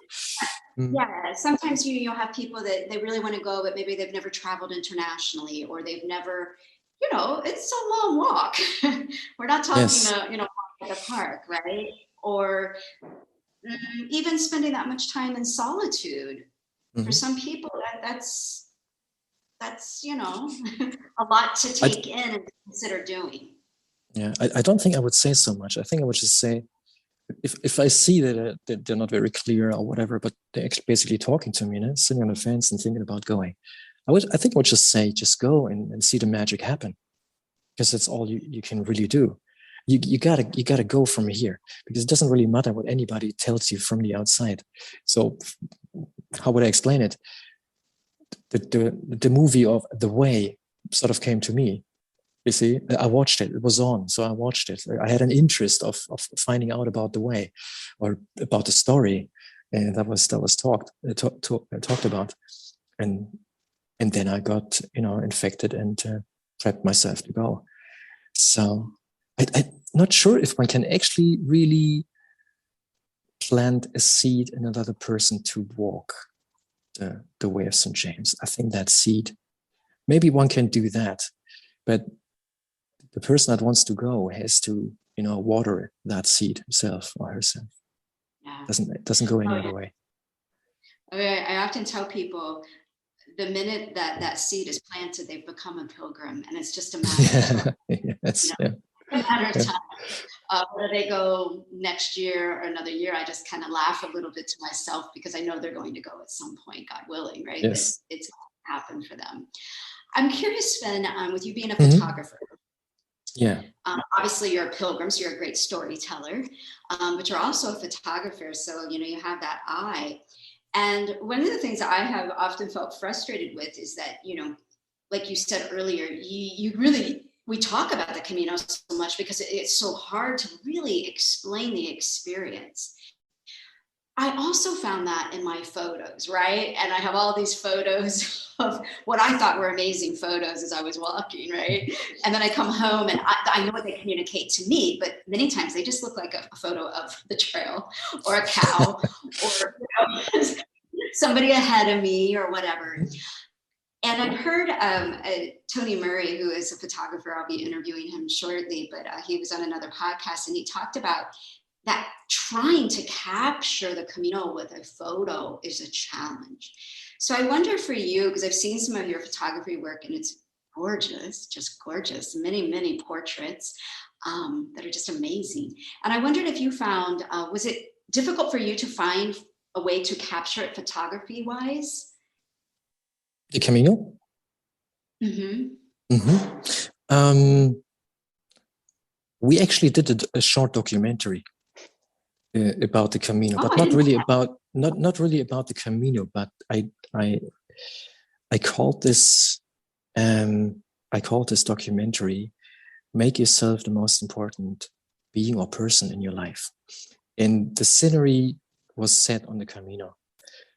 Yeah, sometimes you'll have people that they really want to go, but maybe they've never traveled internationally, or they've never... You know, it's a long walk. We're not talking about, you know, walking at the park, right? Or even spending that much time in solitude. Mm-hmm. For some people, that's you know, a lot to take in and consider doing. Yeah, I don't think I would say so much. I think I would just say, if I see that they're not very clear or whatever, but they're basically talking to me, you know, sitting on the fence and thinking about going, I think I would just say, just go and see the magic happen, because that's all you can really do. You gotta go from here, because it doesn't really matter what anybody tells you from the outside. So how would I explain it? The movie of The Way sort of came to me. You see, I watched it. It was on, so I watched it. I had an interest of finding out about The Way, or about the story, and that was talked about, and then I got, you know, infected and prepped myself to go. So I'm not sure if one can actually really plant a seed in another person to walk the way of St. James. I think that seed, maybe one can do that, but the person that wants to go has to, you know, water that seed himself or herself. Yeah. It doesn't go any other way. I often tell people, the minute that seed is planted, they've become a pilgrim, and it's just a matter of time. Yes, you know, a matter of time. Whether they go next year or another year, I just kind of laugh a little bit to myself, because I know they're going to go at some point, God willing, right? Yes. It's going to happen for them. I'm curious, Sven, with you being a photographer. Yeah. Obviously, you're a pilgrim, so you're a great storyteller, but you're also a photographer. So, you know, you have that eye. And one of the things I have often felt frustrated with is that, you know, like you said earlier, we talk about the Camino so much because it's so hard to really explain the experience. I also found that in my photos, right? And I have all these photos of what I thought were amazing photos as I was walking, right? And then I come home and I know what they communicate to me, but many times they just look like a photo of the trail or a cow or, you know, somebody ahead of me or whatever. And I've heard Tony Murray, who is a photographer, I'll be interviewing him shortly, but he was on another podcast and he talked about that trying to capture the Camino with a photo is a challenge. So I wonder for you, because I've seen some of your photography work and it's gorgeous, just gorgeous, many, many portraits that are just amazing. And I wondered if you found, was it difficult for you to find a way to capture it photography-wise? The Camino? Mm-hmm. Mm-hmm. We actually did a short documentary. about the Camino, Oh, but I not didn't really know that. about not really about the Camino. But I called this documentary "Make Yourself the Most Important Being or Person in Your Life," and the scenery was set on the Camino.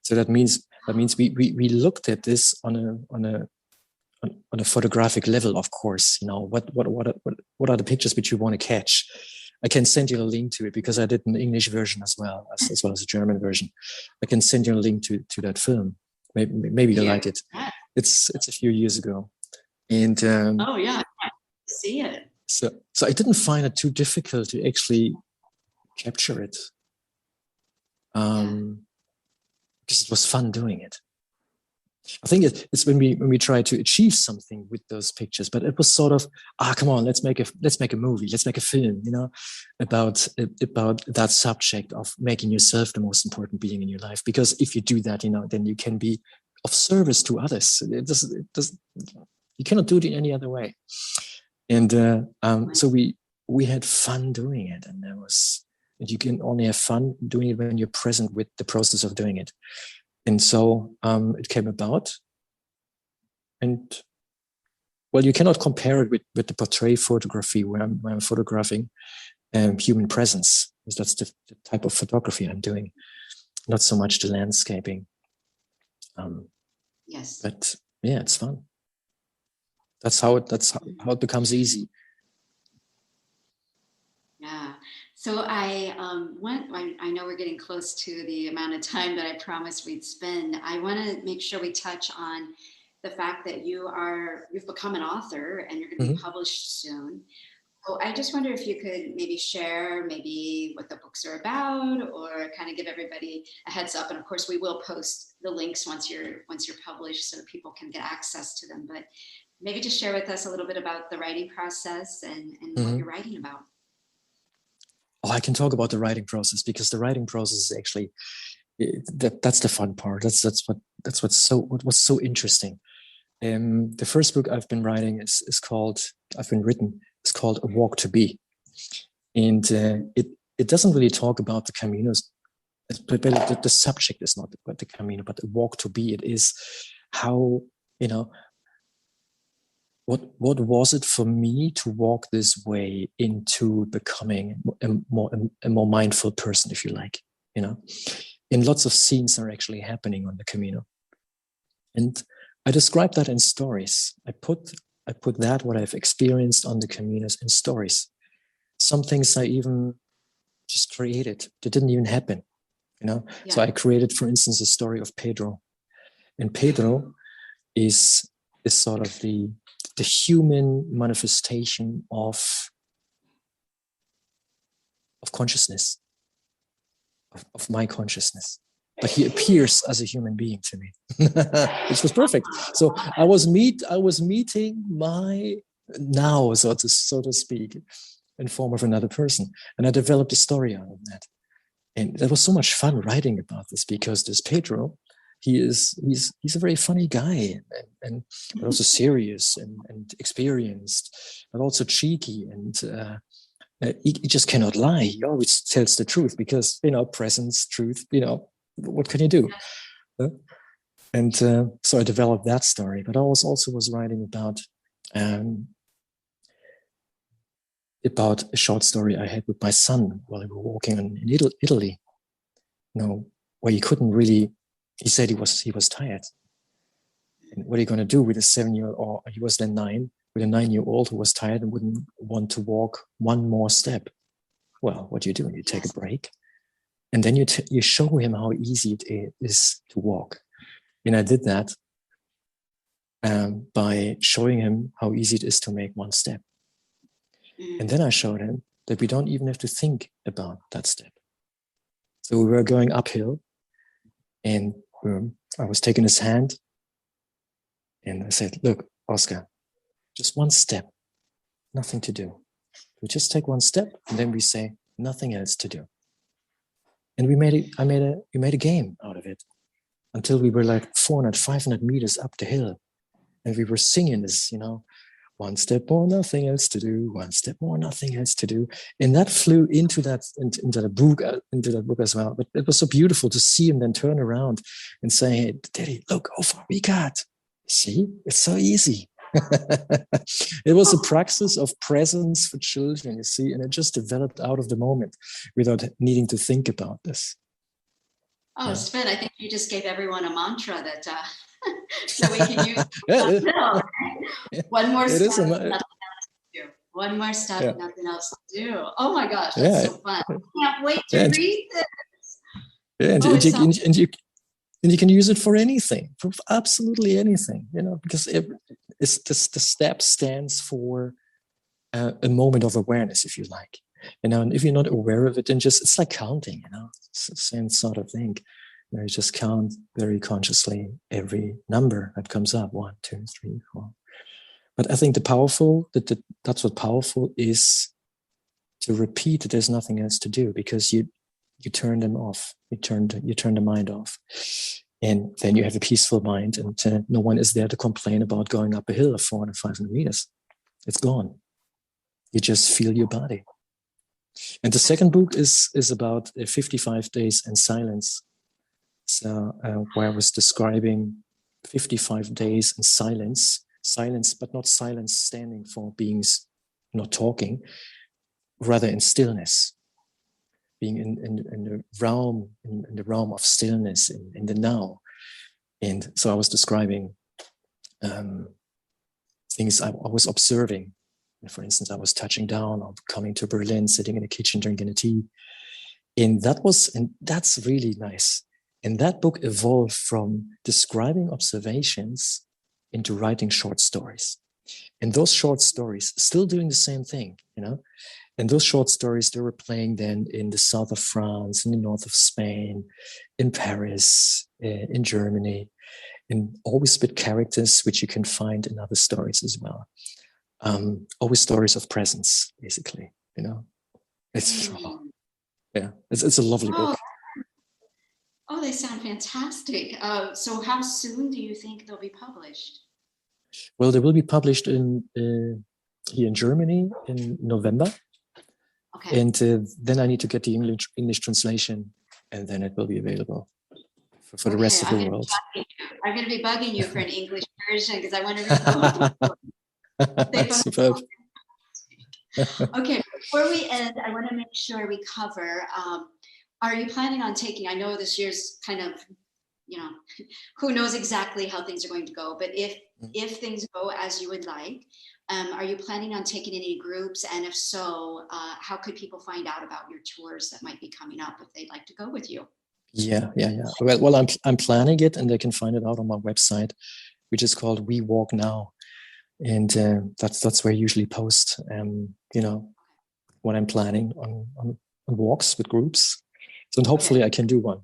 So that means we looked at this on a photographic level, of course. You know, what are the pictures which you want to catch? I can send you a link to it because I did an English version as well as a German version. I can send you a link to that film. Maybe you like it. Yeah. It's a few years ago, and Oh yeah, I see it. so I didn't find it too difficult to actually capture it, because it was fun doing it. I think it's when we try to achieve something with those pictures, but it was sort of, come on, let's make a movie, let's make a film, you know, about that subject of making yourself the most important being in your life. Because if you do that, you know, then you can be of service to others. You cannot do it in any other way. And so we had fun doing it, and you can only have fun doing it when you're present with the process of doing it. And so it came about, and well, you cannot compare it with the portrait photography where I'm photographing human presence, because that's the type of photography I'm doing, not so much the landscaping. Yes. But yeah, it's fun. That's how it becomes easy. Yeah. So I know we're getting close to the amount of time that I promised we'd spend. I want to make sure we touch on the fact that you've become an author and you're going to be published soon. So I just wonder if you could maybe share maybe what the books are about, or kind of give everybody a heads up. And of course, we will post the links once you're published so that people can get access to them. But maybe just share with us a little bit about the writing process and what you're writing about. Oh, I can talk about the writing process, because the writing process is actually that's the fun part. That's what's so interesting. The first book I've been writing is called A Walk to Be, and it doesn't really talk about the Caminos, but the subject is not about the Camino, but a walk to be. It is how, you know, what was it for me to walk this way into becoming a more mindful person, if you like, you know. And lots of scenes are actually happening on the Camino, and I describe that in stories. I put that, what I've experienced on the Caminos, in stories. Some things I even just created that didn't even happen, you know. Yeah. So I created, for instance, a story of Pedro, and Pedro is sort of the human manifestation of consciousness, of my consciousness. But he appears as a human being to me, which was perfect. So I was meeting my now, so to speak, in form of another person, and I developed a story out of that. And that was so much fun writing about this, because this Pedro, he's a very funny guy, and but also serious and experienced, but also cheeky, and he just cannot lie. He always tells the truth, because, you know, presence, truth, you know, what can you do? And so I developed that story, but I also was writing about a short story I had with my son while we were walking in Italy, you know, where he couldn't really. He said he was tired. And what are you going to do with a 7-year-old, or he was then 9, with a 9-year-old who was tired and wouldn't want to walk one more step? Well, what do? You take a break, and then you show him how easy it is to walk. And I did that by showing him how easy it is to make one step. And then I showed him that we don't even have to think about that step. So we were going uphill, and I was taking his hand, and I said, "Look, Oscar, just one step, nothing to do. We just take one step, and then we say nothing else to do." And we made a game out of it, until we were like 400, 500 meters up the hill, and we were singing this, you know, one step more, nothing else to do, one step more, nothing else to do. And that flew into that book as well. But it was so beautiful to see him then turn around and say, hey, Daddy, look how far we got. See, it's so easy. It was a praxis of presence for children, you see, and it just developed out of the moment without needing to think about this. Oh, Sven, I think you just gave everyone a mantra that so we can use right? One more step, nothing else to do. One more step, nothing else to do. Oh my gosh, that's so fun. I can't wait to read this. And you can use it for anything, for absolutely anything, because the step stands for a moment of awareness, if you like. And if you're not aware of it, then it's like counting, it's the same sort of thing. You just count very consciously every number that comes up, 1, 2, 3, 4. But I think that's what powerful is, to repeat that there's nothing else to do, because you turn them off. You turn the mind off. And then you have a peaceful mind, and no one is there to complain about going up a hill of 400 or 500 meters. It's gone. You just feel your body. And the second book is about 55 days in silence. So where I was describing 55 days in silence, but not silence standing for beings not talking, rather in stillness, being in the realm of stillness, in the now. And so I was describing things I was observing. For instance, I was touching down or coming to Berlin, sitting in the kitchen, drinking a tea. And that's really nice. And that book evolved from describing observations into writing short stories. And those short stories, still doing the same thing, And those short stories, they were playing then in the south of France, in the north of Spain, in Paris, in Germany, and always with characters which you can find in other stories as well. Always stories of presence, basically, It's a lovely book. Oh, they sound fantastic. So how soon do you think they'll be published? Well, they will be published here in Germany in November. Okay. And then I need to get the English translation, and then it will be available for the rest of the world. I'm going to be bugging you for an English version because I want to read the Superb. Okay, before we end, I want to make sure we cover, are you planning on taking, I know this year's kind of, who knows exactly how things are going to go, but if things go as you would like, are you planning on taking any groups? And if so, how could people find out about your tours that might be coming up if they'd like to go with you? Yeah. Well, I'm planning it, and they can find it out on my website, which is called We Walk Now. And that's where I usually post, what I'm planning on walks with groups. So hopefully I can do one.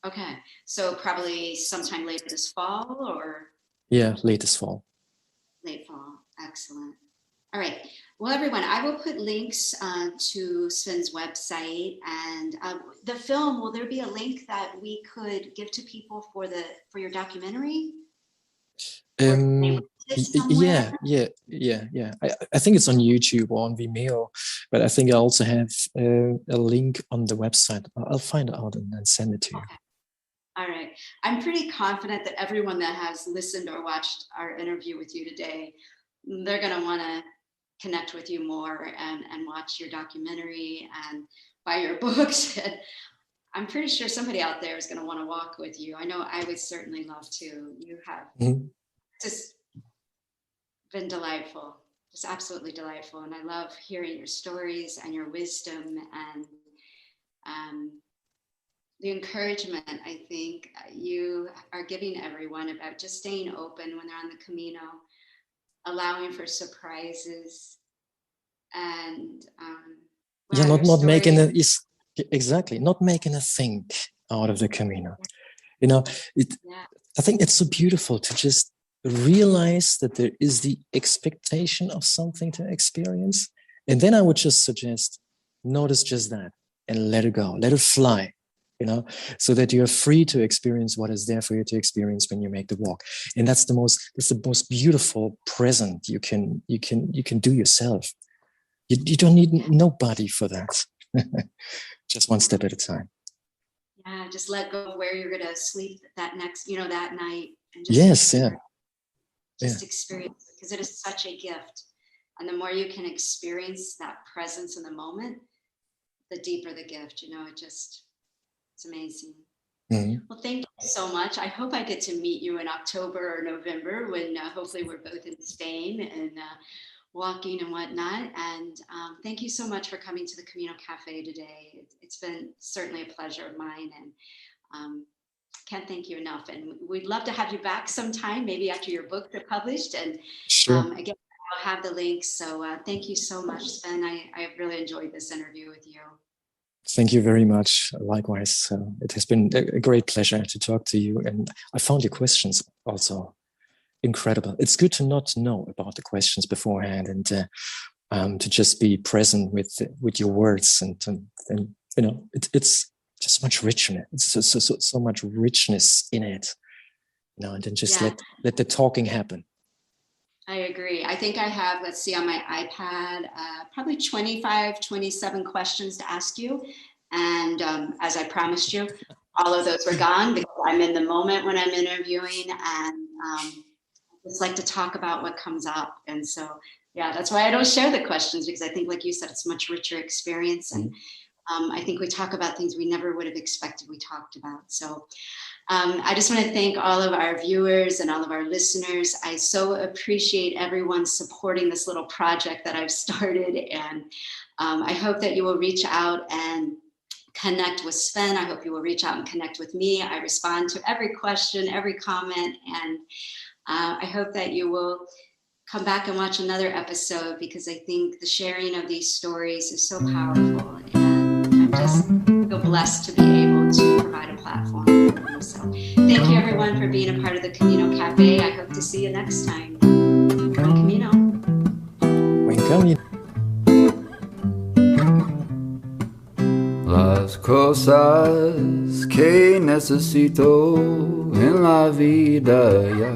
Okay. So probably sometime later this fall or? Yeah, late this fall. Late fall. Excellent. All right. Well, everyone, I will put links to Sven's website and the film. Will there be a link that we could give to people for your documentary? Yeah. I think it's on YouTube or on Vimeo, but I think I also have a link on the website. I'll find it out and send it to you. Okay. All right. I'm pretty confident that everyone that has listened or watched our interview with you today, they're going to want to connect with you more and watch your documentary and buy your books. And I'm pretty sure somebody out there is going to want to walk with you. I know I would certainly love to. You have just been delightful, just absolutely delightful. And I love hearing your stories and your wisdom and the encouragement I think you are giving everyone about just staying open when they're on the Camino, allowing for surprises, and not making not making a thing out of the Camino. I think it's so beautiful to just realize that there is the expectation of something to experience, and then I would just suggest notice just that and let it go, let it fly. so that you're free to experience what is there for you to experience when you make the walk. And that's the most beautiful present you can do yourself. You don't need nobody for that. Just one step at a time. Yeah, just let go of where you're going to sleep that night. And just experience, because it is such a gift. And the more you can experience that presence in the moment, the deeper the gift, it's amazing. Mm-hmm. Well, thank you so much. I hope I get to meet you in October or November when hopefully we're both in Spain and walking and whatnot. And thank you so much for coming to the Camino Cafe today. It's been certainly a pleasure of mine, and can't thank you enough. And we'd love to have you back sometime, maybe after your books are published. And sure. Again, I'll have the links. So thank you so much, Sven. I really enjoyed this interview with you. Thank you very much. Likewise, it has been a great pleasure to talk to you. And I found your questions also incredible. It's good to not know about the questions beforehand, and to just be present with your words, and it's just much richer. It's so much richness in it, and then just let the talking happen. I agree. I think I have, let's see, on my iPad, probably 25, 27 questions to ask you. And as I promised you, all of those were gone because I'm in the moment when I'm interviewing, and I just like to talk about what comes up. And so, that's why I don't share the questions, because I think, like you said, it's a much richer experience. And I think we talk about things we never would have expected we talked about. So I just want to thank all of our viewers and all of our listeners. I so appreciate everyone supporting this little project that I've started. And I hope that you will reach out and connect with Sven. I hope you will reach out and connect with me. I respond to every question, every comment. And I hope that you will come back and watch another episode, because I think the sharing of these stories is so powerful. And I'm just feel blessed to be able to provide a platform for them. So thank you, everyone, for being a part of the Camino Cafe. I hope to see you next time. Buen Camino. Buen Camino. Las cosas que necesito en la vida ya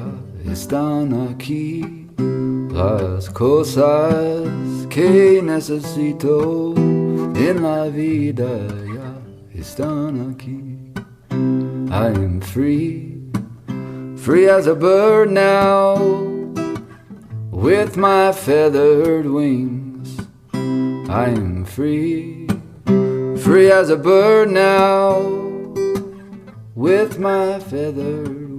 están aquí. Las cosas que necesito en la vida ya están aquí. I am free, free as a bird now, with my feathered wings. I am free, free as a bird now, with my feathered wings.